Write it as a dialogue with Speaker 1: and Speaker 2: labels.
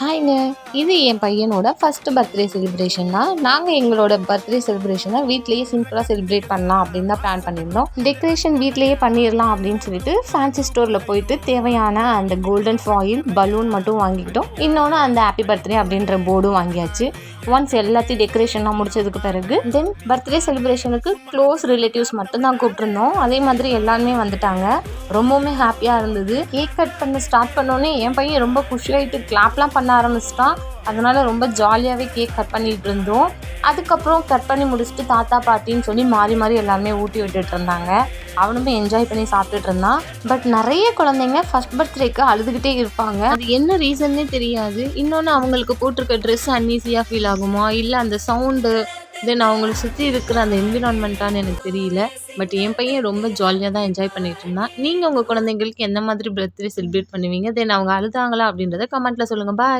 Speaker 1: ஹாய்ங்க. இது என் பையனோட first birthday celebration தான். நாங்க எங்களோட பர்த்டே செலிப்ரேஷன வீட்லயே சிம்பிளா செலிப்ரேட் பண்ணலாம் அப்படின்னு தான் பிளான் பண்ணியிருந்தோம். டெக்கரேஷன் வீட்லயே பண்ணிடலாம் அப்படின்னு சொல்லிட்டு ஃபேன்சி ஸ்டோர்ல போயிட்டு தேவையான அந்த கோல்டன் ஃபாயில், பலூன் மட்டும் வாங்கிக்கிட்டோம். இன்னொன்று அந்த ஹாப்பி பர்த்டே அப்படின்ற போர்டும் வாங்கியாச்சு. ஒன்ஸ் எல்லாத்தையும் டெக்கரேஷன்லாம் முடிச்சதுக்கு பிறகு தென் பர்த்டே செலிப்ரேஷனுக்கு க்ளோஸ் ரிலேட்டிவ்ஸ் மட்டும் தான் கூப்பிட்டுருந்தோம். அதே மாதிரி எல்லாருமே வந்துட்டாங்க. ரொம்பவுமே ஹாப்பியாக இருந்தது. கேக் கட் பண்ண ஸ்டார்ட் பண்ணோன்னே என் பையன் ரொம்ப குஷியாயிட்டு கிளாப்லாம் பண்ண ஆரம்பிச்சிட்டான். அதனால ரொம்ப ஜாலியாகவே கேக் கட் பண்ணிட்டு இருந்தோம். அதுக்கப்புறம் கட் பண்ணி முடிச்சுட்டு தாத்தா பாட்டின்னு சொல்லி மாறி மாறி எல்லாருமே ஊட்டி விட்டுட்டு இருந்தாங்க. அவனுமே என்ஜாய் பண்ணி சாப்பிட்டுட்டு இருந்தான். பட் நிறைய குழந்தைங்க ஃபர்ஸ்ட் பர்த்டேக்கு அழுதுகிட்டே இருப்பாங்க. அது என்ன ரீசன்னே தெரியாது. இன்னொன்று அவங்களுக்கு போட்டிருக்க ட்ரெஸ் அன்ஈஸியாக ஃபீல் ஆகுமா, இல்லை அந்த சவுண்டு, தென் அவங்களை சுற்றி இருக்கிற அந்த என்விரான்மெண்ட்டான்னு எனக்கு தெரியல. பட் என் பையன் ரொம்ப ஜாலியாக தான் என்ஜாய் பண்ணிட்டு இருந்தான். நீங்கள் உங்கள் குழந்தைங்களுக்கு எந்த மாதிரி பர்த்டே செலிப்ரேட் பண்ணுவீங்க, தென் அவங்க அழுதாங்களா அப்படின்றத கமெண்ட்டில் சொல்லுங்கள். பாய்.